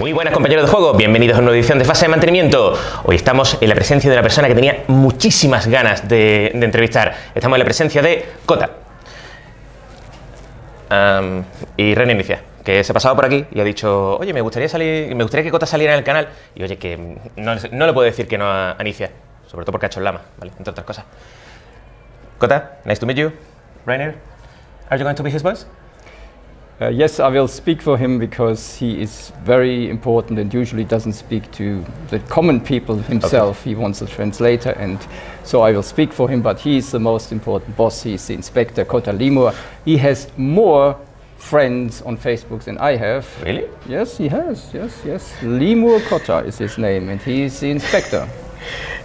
Muy buenas compañeros de juego, bienvenidos a una nueva edición de Fase de Mantenimiento. Hoy estamos en la presencia de una persona que tenía muchísimas ganas de entrevistar. Estamos en la presencia de Kota. Y Reiner Knizia, que se ha pasado por aquí y ha dicho, oye, me gustaría que Kota saliera en el canal. Y oye, que no le puedo decir que no a Knizia, sobre todo porque ha hecho el lama, ¿vale? Entre otras cosas. Kota, nice to meet you. Reiner, are you going to be his voice? Yes, I will speak for him because he is very important and usually doesn't speak to the common people himself. Okay. He wants a translator, and so I will speak for him, but he is the most important boss. He is the inspector, Kota Limur. He has more friends on Facebook than I have. Really? Yes, he has. Yes. Limur Kota is his name, and he is the inspector.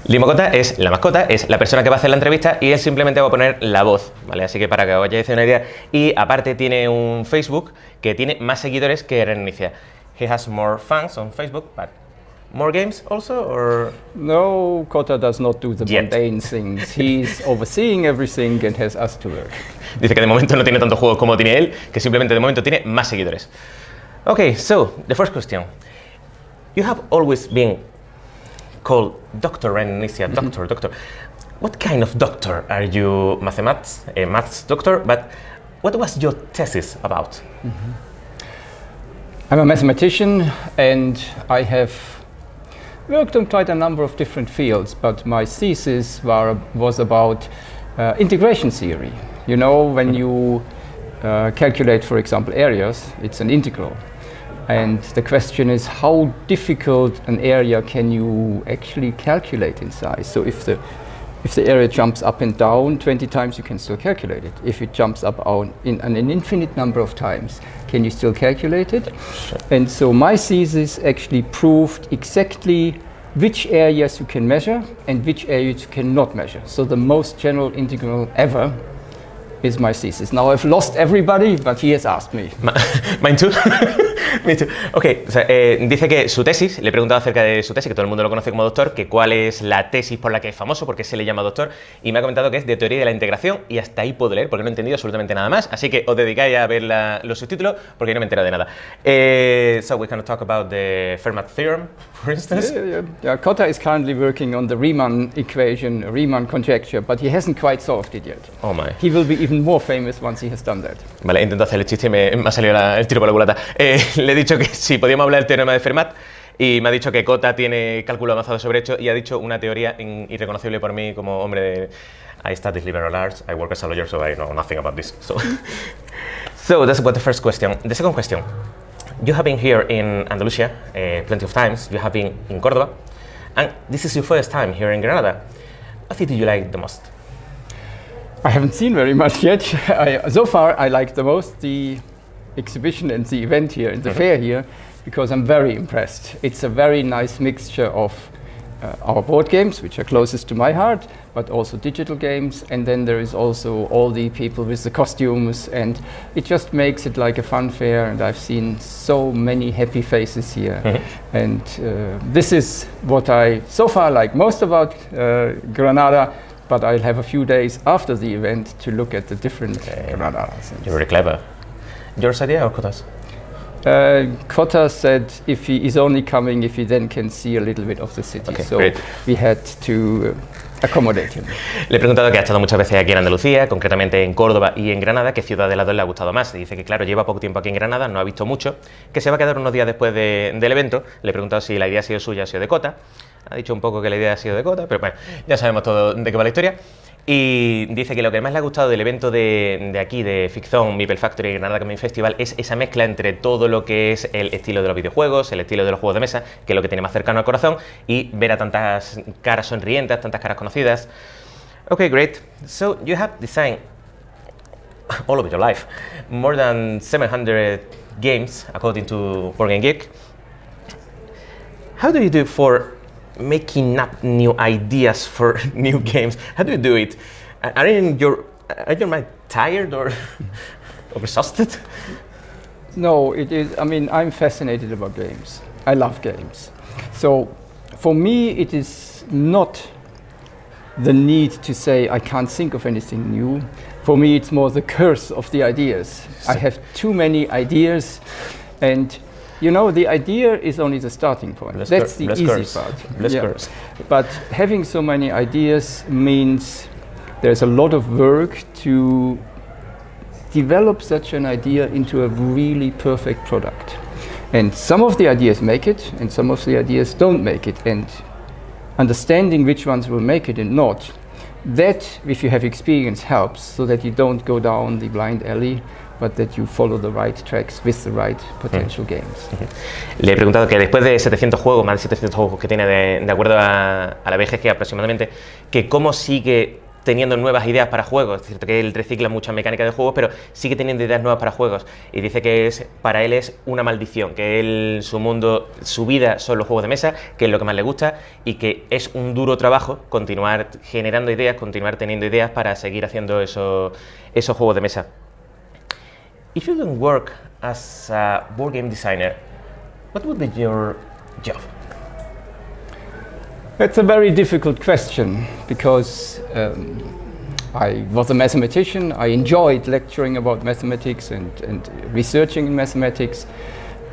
Limur Kota es la mascota, es la persona que va a hacer la entrevista y él simplemente va a poner la voz, ¿vale? Así que para que os vayáis a hacer una idea. Y aparte tiene un Facebook que tiene más seguidores que Reiner Knizia. He has more fans on Facebook, but more games also, or? No, Kota does not do the mundane things. He's overseeing everything and has us to work. Dice que de momento no tiene tantos juegos como tiene él, que simplemente de momento tiene más seguidores. Okay, so the first question. You have always been called Dr. Reiner Knizia, doctor. What kind of doctor are you? Mathematics, maths doctor, but what was your thesis about? I'm a mathematician and I have worked on quite a number of different fields, but my thesis was about integration theory. You know, when you calculate, for example, areas, it's an integral. And the question is, how difficult an area can you actually calculate in size? So if the area jumps up and down 20 times, you can still calculate it. If it jumps up in an infinite number of times, can you still calculate it? Sure. And so my thesis actually proved exactly which areas you can measure and which areas you cannot measure. So the most general integral ever is my thesis. Now I've lost everybody, but he has asked me. Mine too. Me too. Ok, o sea, dice que su tesis, le he preguntado acerca de su tesis, que todo el mundo lo conoce como doctor, que cuál es la tesis por la que es famoso, porque se le llama doctor, y me ha comentado que es de teoría de la integración, y hasta ahí puedo leer, porque no he entendido absolutamente nada más, así que os dedicáis a ver los subtítulos, porque no me he enterado de nada. So we can talk about the Fermat theorem, for instance. Yeah. Kota is currently working on the Riemann equation, Riemann conjecture, but he hasn't quite solved it yet. Oh my. He will be even more famous once he has done that. Vale, intento hacer el chiste y me ha salido el tiro por la culata. Le he dicho que sí, podíamos hablar del teorema de Fermat y me ha dicho que Kota tiene cálculo avanzado sobre hecho y ha dicho una teoría irreconocible por mí como hombre de I studied liberal arts, I work as a lawyer, so I know nothing about this. So that's what the first question. The second question. You have been here in Andalusia plenty of times. You have been in Córdoba, and this is your first time here in Granada. What did you like the most? I haven't seen very much yet. So far, I like the most the exhibition and the event here, and the fair here, because I'm very impressed. It's a very nice mixture of our board games, which are closest to my heart, but also digital games, and then there is also all the people with the costumes, and it just makes it like a fun fair, and I've seen so many happy faces here. And this is what I so far like most about Granada, but I'll have a few days after the event to look at the different Granadas. You're very clever. Yours idea or Kota's? Kota said if he is only coming if he then can see a little bit of the city. Okay, so great. We had to accommodate him. Le he preguntado que ha estado muchas veces aquí en Andalucía, concretamente en Córdoba y en Granada, qué ciudad de las dos le ha gustado más. Dice que claro, lleva poco tiempo aquí en Granada, no ha visto mucho, que se va a quedar unos días después del evento. Le he preguntado si la idea ha sido suya o ha sido de Kota. Ha dicho un poco que la idea ha sido de Kota, pero bueno, ya sabemos todo de qué va la historia. Y dice que lo que más le ha gustado del evento de aquí, de ficción, Meeplefactory y Granada Gaming Festival, es esa mezcla entre todo lo que es el estilo de los videojuegos, el estilo de los juegos de mesa, que es lo que tiene más cercano al corazón, y ver a tantas caras sonrientes, tantas caras conocidas. Okay, great. So you have designed all of your life more than 700 games, according to Board Game Geek. How do you do for making up new ideas for new games? How do you do it? Are you mind tired or exhausted? No, it is. I mean, I'm fascinated about games. I love games. So, for me, it is not the need to say I can't think of anything new. For me, it's more the curse of the ideas. I have too many ideas, and you know, the idea is only the starting point. That's the easy part. But having so many ideas means there's a lot of work to develop such an idea into a really perfect product. And some of the ideas make it, and some of the ideas don't make it. And understanding which ones will make it and not, that, if you have experience, helps, so that you don't go down the blind alley, but that you follow the right tracks with the right potential games. Le he preguntado que después de 700 juegos, más de 700 juegos que tiene de acuerdo a la BGG aproximadamente, que cómo sigue teniendo nuevas ideas para juegos. Es cierto que él recicla mucha mecánica de juegos, pero sigue teniendo ideas nuevas para juegos. Y dice que para él es una maldición, que él, su mundo, su vida son los juegos de mesa, que es lo que más le gusta, y que es un duro trabajo continuar generando ideas, continuar teniendo ideas para seguir haciendo esos juegos de mesa. If you don't work as a board game designer, what would be your job? That's a very difficult question, because I was a mathematician. I enjoyed lecturing about mathematics and researching in mathematics.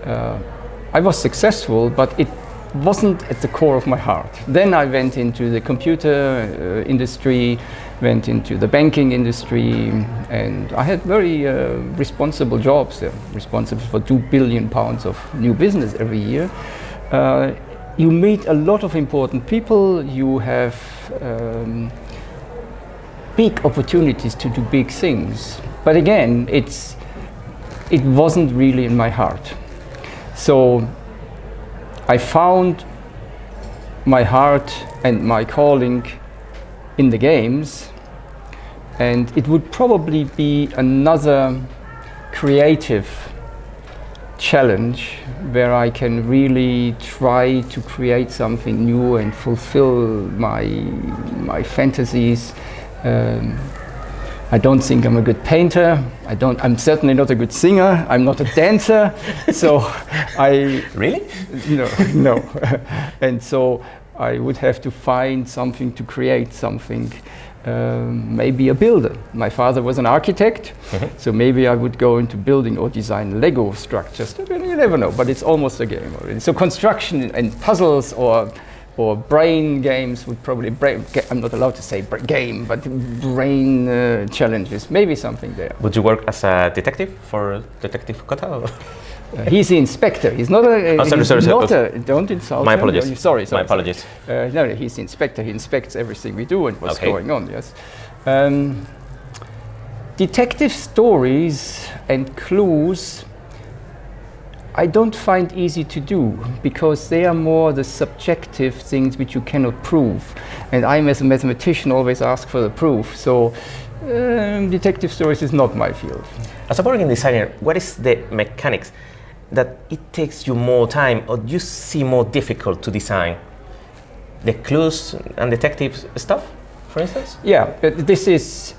I was successful, but it wasn't at the core of my heart. Then I went into the computer industry, went into the banking industry, and I had very responsible jobs there, responsible for £2 billion of new business every year. You meet a lot of important people, you have big opportunities to do big things. But again, it wasn't really in my heart. So I found my heart and my calling in the games, and it would probably be another creative challenge where I can really try to create something new and fulfill my fantasies. I don't think I'm a good painter. I'm certainly not a good singer. I'm not a dancer. So I Really? No. And so I would have to find something to create something. Maybe a builder. My father was an architect, so maybe I would go into building or design Lego structures. You never know, but it's almost a game already. So construction and puzzles or brain games would probably, I'm not allowed to say game, but brain challenges, maybe something there. Would you work as a detective for Detective Kota? He's the inspector. He's not a. Sorry. Don't insult My him. apologies. Sorry. My apologies. No, he's the inspector. He inspects everything we do and what's going on. Yes. Detective stories and clues I don't find easy to do, because they are more the subjective things which you cannot prove, and I'm, as a mathematician, always ask for the proof. So detective stories is not my field. As a board game designer, what is the mechanics that it takes you more time or you see more difficult to design? The clues and detective stuff, for instance? Yeah, but this is,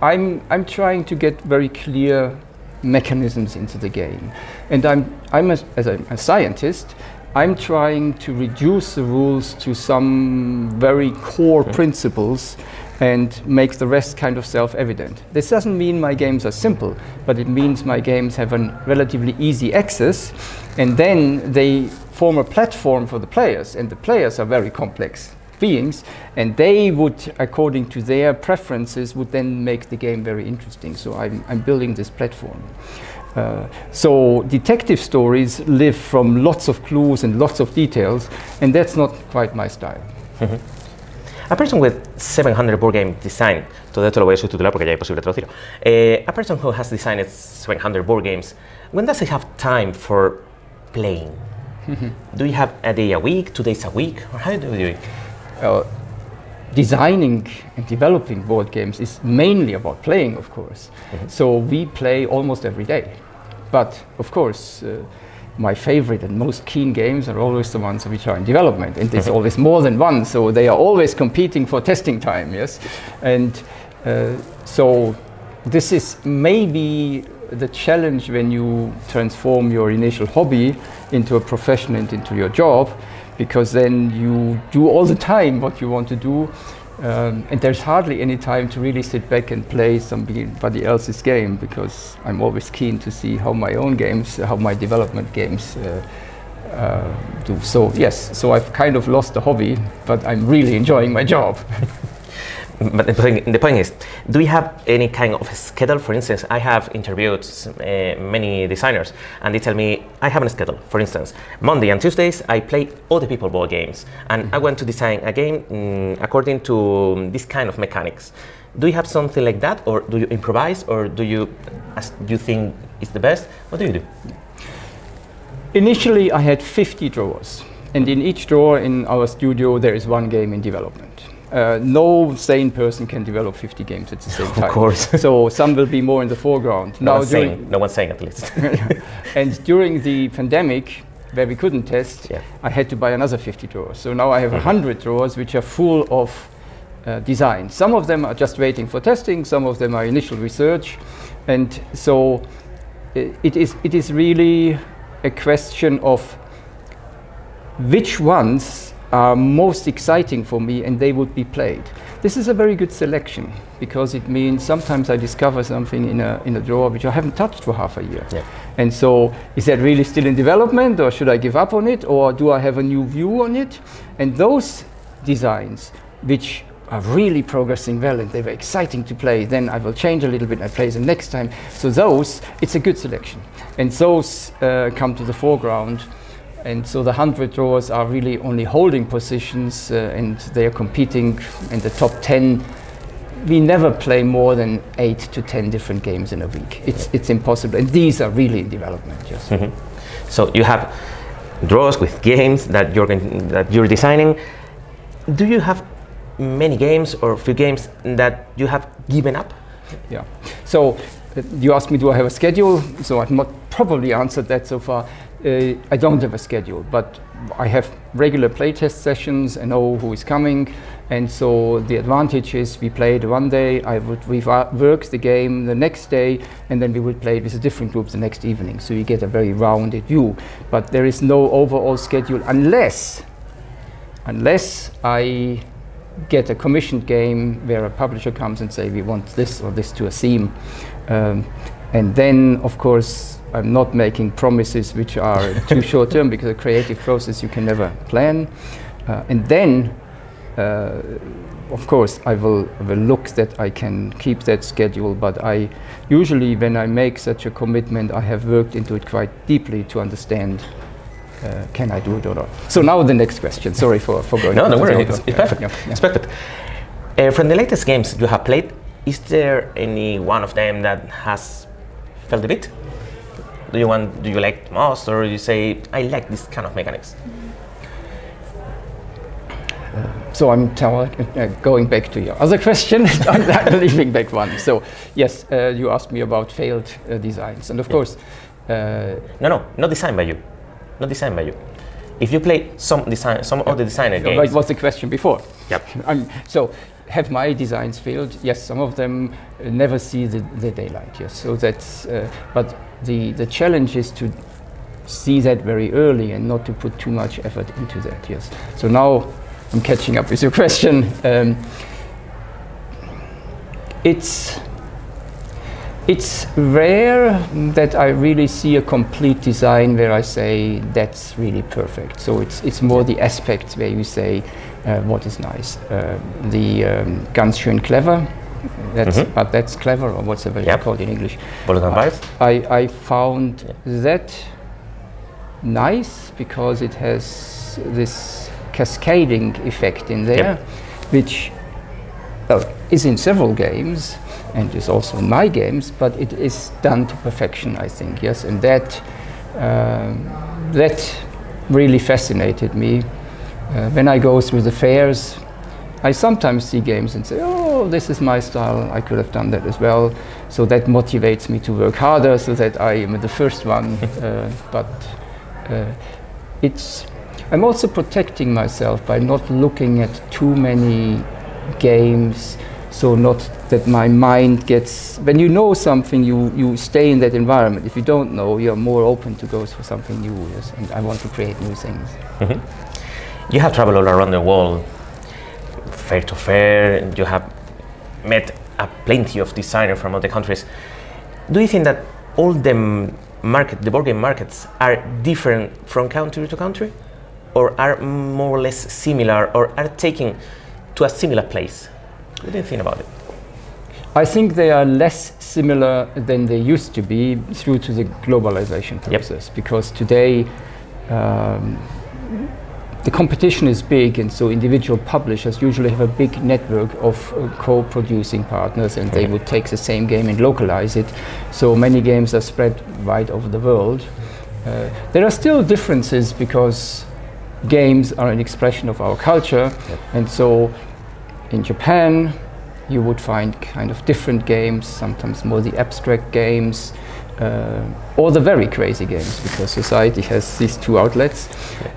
I'm trying to get very clear mechanisms into the game. And as a scientist, I'm trying to reduce the rules to some very core principles and make the rest kind of self-evident. This doesn't mean my games are simple, but it means my games have a relatively easy access, and then they form a platform for the players, and the players are very complex beings, and they would, according to their preferences, would then make the game very interesting. So I'm building this platform. So detective stories live from lots of clues and lots of details, and that's not quite my style. A person with 700 board game design, todo esto lo voy a subtitular porque ya es posible traducirlo. A person who has designed 700 board games, when does he have time for playing? Do you have a day a week, 2 days a week, or how do you do it? Designing and developing board games is mainly about playing, of course. So we play almost every day. But of course, my favorite and most keen games are always the ones which are in development, and there's always more than one, so they are always competing for testing time, yes? And so this is maybe the challenge when you transform your initial hobby into a profession and into your job, because then you do all the time what you want to do, And there's hardly any time to really sit back and play somebody else's game, because I'm always keen to see how my own games, how my development games do. So yes, so I've kind of lost the hobby, but I'm really enjoying my job. But the point is, do you have any kind of schedule? For instance, I have interviewed many designers, and they tell me, I have a schedule. For instance, Monday and Tuesdays, I play other people ball games, and I want to design a game according to this kind of mechanics. Do you have something like that, or do you improvise, or do you, as you think is the best? What do you do? Initially, I had 50 drawers, and in each drawer in our studio, there is one game in development. No sane person can develop 50 games at the same time. Of course. So some will be more in the foreground. No one's saying at least. And during the pandemic, where we couldn't test, I had to buy another 50 drawers. So now I have 100 drawers which are full of design. Some of them are just waiting for testing, some of them are initial research. And so it is really a question of which ones are most exciting for me and they would be played. This is a very good selection, because it means sometimes I discover something in a drawer which I haven't touched for half a year. Yeah. And so is that really still in development, or should I give up on it, or do I have a new view on it? And those designs which are really progressing well and they were exciting to play, then I will change a little bit and I play them next time. So those, it's a good selection. And those come to the foreground. And so the 100 drawers are really only holding positions, and they are competing in the top 10. We never play more than 8 to 10 different games in a week. It's impossible, and these are really in development. Yes. Mm-hmm. So you have drawers with games that you're designing. Do you have many games or few games that you have given up? Yeah. So you asked me, do I have a schedule? So I've not probably answered that so far. I don't have a schedule, but I have regular playtest sessions. I know who is coming, and so the advantage is we played one day, I would rework the game the next day, and then we would play it with a different group the next evening. So you get a very rounded view, but there is no overall schedule unless I get a commissioned game where a publisher comes and say we want this or this to a theme, and then of course I'm not making promises which are too short term, because a creative process you can never plan. And then, of course, I will look that I can keep that schedule, but I usually, when I make such a commitment, I have worked into it quite deeply to understand, can I do it or not? So now the next question. Sorry for going. No, don't worry, it's perfect. Yeah. It's perfect. From the latest games you have played, is there any one of them that has felt a bit? Do you like the most, or you say, I like this kind of mechanics? So I'm going back to your other question. I'm leaving back one. So yes, you asked me about failed designs, and of course, no, not designed by you. Not designed by you. If you play some of the designer games. Right, what's the question before? Yep. So have my designs failed? Yes, some of them never see the daylight. Yes, so that's but. The challenge is to see that very early and not to put too much effort into that. Yes. So now I'm catching up with your question. It's rare that I really see a complete design where I say that's really perfect. So it's more the aspects where you say what is nice. The ganz schön clever. But that's clever, or whatever you call it in English. I found that nice because it has this cascading effect in there, which is in several games and is also in my games, but it is done to perfection, I think. Yes, and that really fascinated me. When I go through the fairs, I sometimes see games and say, oh, this is my style, I could have done that as well. So that motivates me to work harder so that I am the first one. I'm also protecting myself by not looking at too many games, so not that my mind gets, when you know something, you stay in that environment. If you don't know, you're more open to go for something new, yes, and I want to create new things. You have traveled all around the world, fair to fair. You have met plenty of designers from other countries. Do you think that all the board game markets are different from country to country, or are more or less similar, or are taking to a similar place? What do you think about it? I think they are less similar than they used to be due to the globalization process, because today the competition is big, and so individual publishers usually have a big network of co-producing partners, and they would take the same game and localize it. So many games are spread wide over the world. There are still differences because games are an expression of our culture, and so in Japan you would find kind of different games, sometimes more the abstract games, or the very crazy games, because society has these two outlets.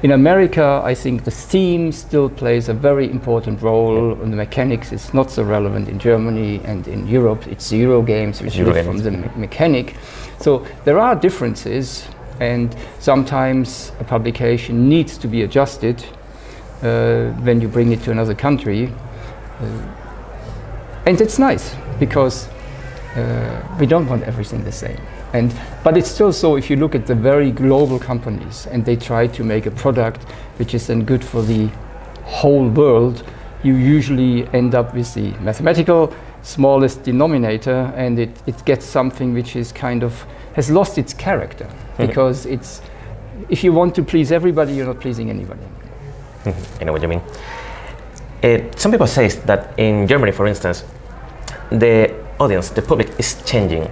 In America, I think the theme still plays a very important role, and the mechanics is not so relevant in Germany, and in Europe it's Euro games which live from the mechanic. So there are differences, and sometimes a publication needs to be adjusted when you bring it to another country. And it's nice, because we don't want everything the same. But it's still so, if you look at the very global companies and they try to make a product which is then good for the whole world, you usually end up with the mathematical smallest denominator, and it gets something which is kind of has lost its character, because it's, if you want to please everybody, you're not pleasing anybody. I know what you mean. Some people say that in Germany, for instance, the audience, the public is changing.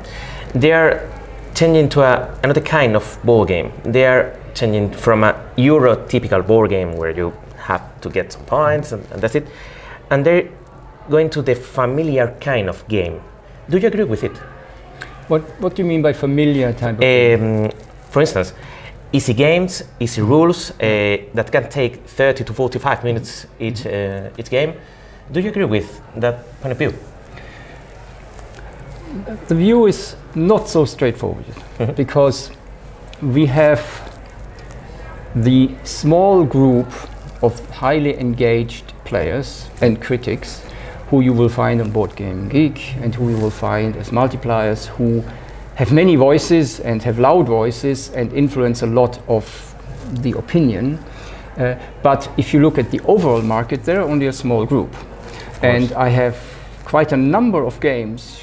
They are changing to another kind of board game. They are changing from a Euro-typical board game where you have to get some points and that's it. And they're going to the familiar kind of game. Do you agree with it? What do you mean by familiar type of game? For instance, easy games, easy rules that can take 30 to 45 minutes each game. Do you agree with that point of view? The view is not so straightforward, because we have the small group of highly engaged players and critics who you will find on Board Game Geek, and who you will find as multipliers, who have many voices and have loud voices and influence a lot of the opinion. But if you look at the overall market, they're only a small group. And I have quite a number of games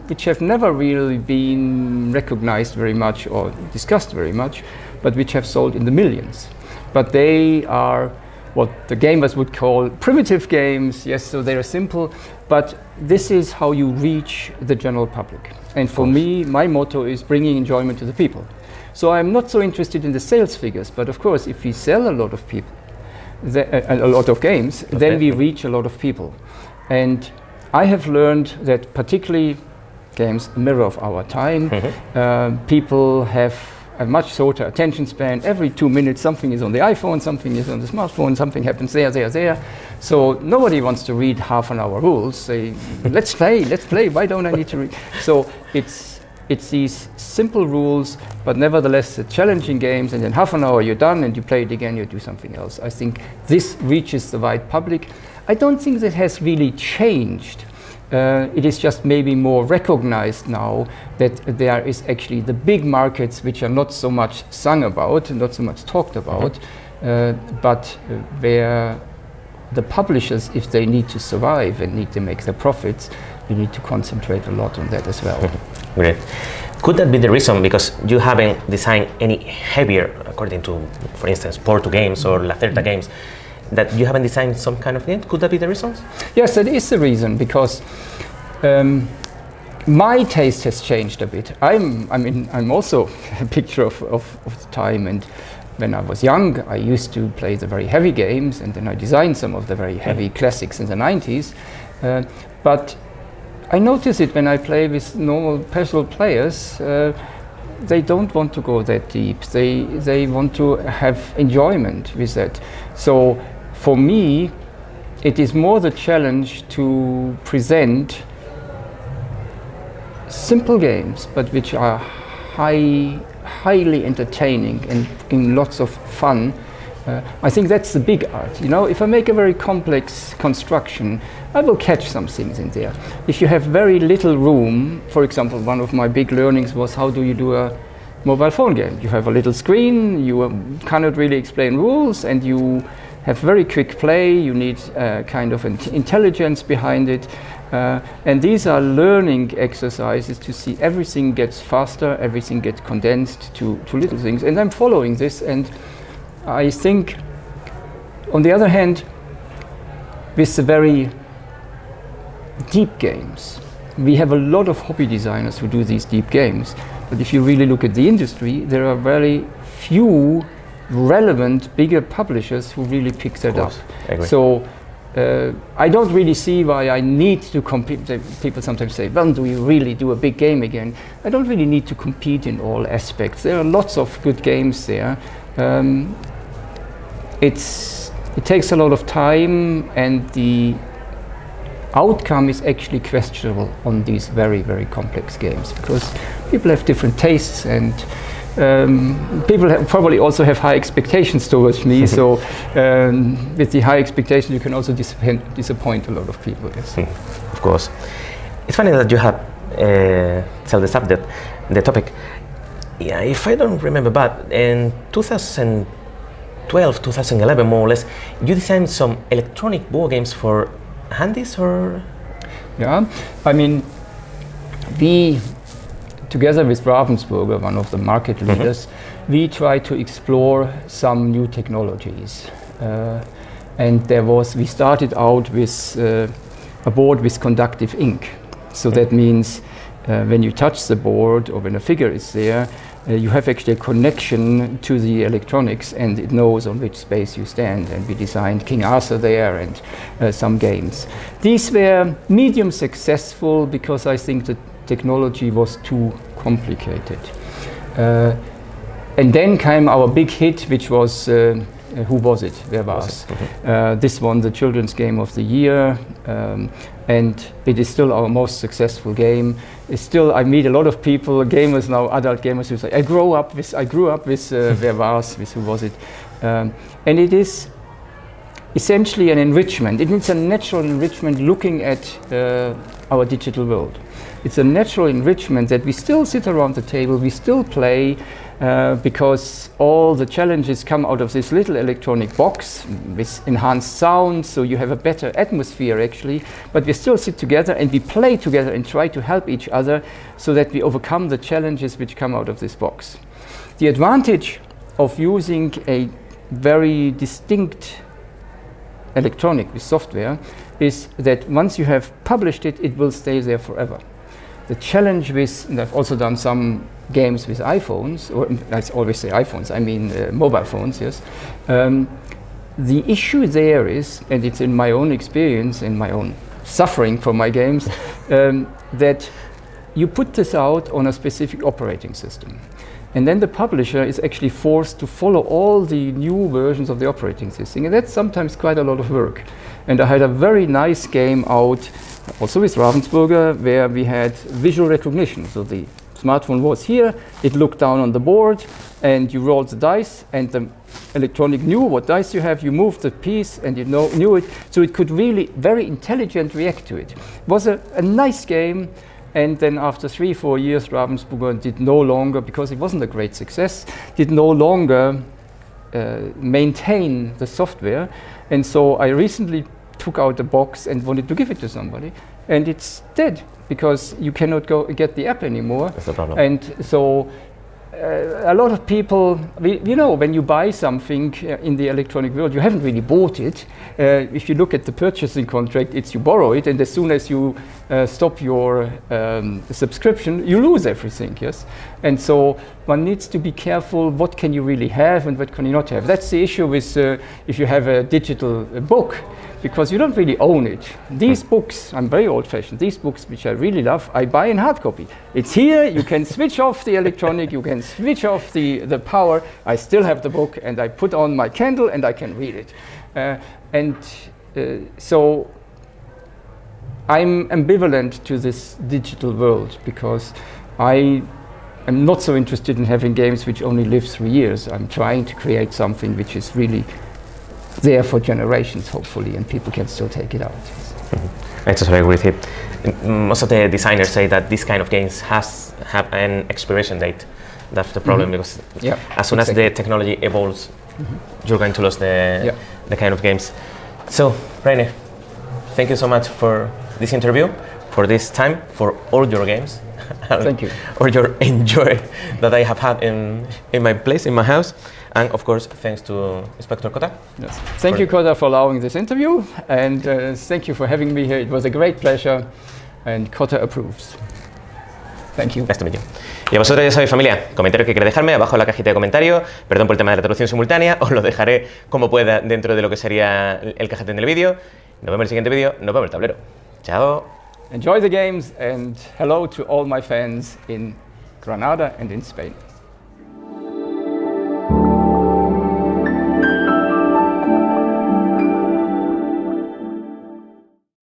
which have never really been recognized very much or discussed very much, but which have sold in the millions. But they are what the gamers would call primitive games. Yes, so they're simple, but this is how you reach the general public. And for me, my motto is bringing enjoyment to the people. So I'm not so interested in the sales figures, but of course, if we sell a lot of people, a lot of games, then we reach a lot of people. And I have learned that particularly games, a mirror of our time, people have a much shorter attention span. Every 2 minutes something is on the iPhone, something is on the smartphone, something happens there. So nobody wants to read half an hour rules. Say, let's play, why don't I need to read? So it's these simple rules, but nevertheless challenging games, and in half an hour you're done and you play it again, you do something else. I think this reaches the wide public. I don't think that has really changed. It is just maybe more recognized now that there is actually the big markets which are not so much sung about, not so much talked about, but where the publishers, if they need to survive and need to make their profits, you need to concentrate a lot on that as well. Great. Could that be the reason, because you haven't designed any heavier, according to, for instance, Porto games or Lacerta games, that you haven't designed some kind of game? Could that be the reason? Yes, that is the reason, because my taste has changed a bit. I'm also a picture of the time, and when I was young, I used to play the very heavy games, and then I designed some of the very heavy classics in the 90s. But I notice it when I play with normal casual players. They don't want to go that deep. They want to have enjoyment with that. So for me, it is more the challenge to present simple games, but which are highly entertaining and bring lots of fun, I think that's the big art. You know, if I make a very complex construction, I will catch some things in there. If you have very little room, for example, one of my big learnings was how do you do a mobile phone game? You have a little screen, you cannot really explain rules, and you have very quick play, you need kind of an intelligence behind it. And these are learning exercises to see everything gets faster, everything gets condensed to little things. And I'm following this, and I think, on the other hand, with the very deep games, we have a lot of hobby designers who do these deep games. But if you really look at the industry, there are very few relevant, bigger publishers who really pick that up. So I don't really see why I need to compete. People sometimes say, well, do we really do a big game again? I don't really need to compete in all aspects. There are lots of good games there. It takes a lot of time, and the outcome is actually questionable on these very, very complex games, because people have different tastes, and people probably also have high expectations towards me. So with the high expectations, you can also disappoint a lot of people. Yes. Of course. It's funny that you have tell the topic. Yeah, if I don't remember bad, in 2012, 2011, more or less, you designed some electronic board games for handies, or? Yeah, I mean, we, together with Ravensburger, one of the market leaders, we try to explore some new technologies. And we started out with a board with conductive ink. So that means when you touch the board, or when a figure is there, you have actually a connection to the electronics, and it knows on which space you stand. And we designed King Arthur there, and some games. These were medium successful because I think the technology was too complicated. And then came our big hit, which was Who Was It? Wer war's? This won the Children's Game of the Year, and it is still our most successful game. It's still, I meet a lot of people, gamers now, adult gamers, who say, I grew up with Wer war's, with Who Was It? And it is essentially an enrichment. It is a natural enrichment looking at our digital world. It's a natural enrichment that we still sit around the table, we still play, because all the challenges come out of this little electronic box with enhanced sound, so you have a better atmosphere actually, but we still sit together and we play together and try to help each other so that we overcome the challenges which come out of this box. The advantage of using a very distinct electronic with software is that once you have published it, it will stay there forever. The challenge with, and I've also done some games with iPhones, or I always say iPhones, I mean mobile phones, yes. The issue there is, and it's in my own experience, in my own suffering from my games, that you put this out on a specific operating system. And then the publisher is actually forced to follow all the new versions of the operating system. And that's sometimes quite a lot of work. And I had a very nice game out, also with Ravensburger, where we had visual recognition. So the smartphone was here, it looked down on the board, and you rolled the dice, and the electronic knew what dice you have, you moved the piece, and it knew it. So it could really very intelligent react to it. It was a nice game. And then after 3-4 years, Ravensburger did no longer, because it wasn't a great success, did no longer maintain the software. And so I recently took out the box and wanted to give it to somebody. And it's dead, because you cannot go get the app anymore. That's the problem. And so a lot of people, you know, when you buy something in the electronic world, you haven't really bought it. If you look at the purchasing contract, it's you borrow it, and as soon as you stop your subscription, you lose everything, yes? And so one needs to be careful, what can you really have and what can you not have? That's the issue with if you have a digital book, because you don't really own it. These books, I'm very old-fashioned, these books which I really love, I buy in hard copy. It's here, you can switch off the electronic, you can switch off the power, I still have the book, and I put on my candle and I can read it. So I'm ambivalent to this digital world, because I I'm not so interested in having games which only live 3 years. I'm trying to create something which is really there for generations, hopefully, and people can still take it out. I totally agree with you. Most of the designers say that this kind of games have an expiration date. That's the problem, because as soon as the technology evolves, you're going to lose the kind of games. So, Reiner, thank you so much for this interview, for this time, for all your games. Thank you. Or your enjoy that I have had in my place, in my house. And of course, thanks to Inspector Kota. Yes. Thank you, Kota, for allowing this interview. And thank you for having me here. It was a great pleasure. And Kota approves. Thank you. Nice to meet you. Y a vosotros, ya sabéis, familia, comentarios que queréis dejarme abajo en la cajita de comentarios. Perdón por el tema de la traducción simultánea, os lo dejaré como pueda dentro de lo que sería el cajete del vídeo. Nos vemos en el siguiente vídeo, nos vemos en el tablero. Chao. Enjoy the games and hello to all my fans in Granada and in Spain.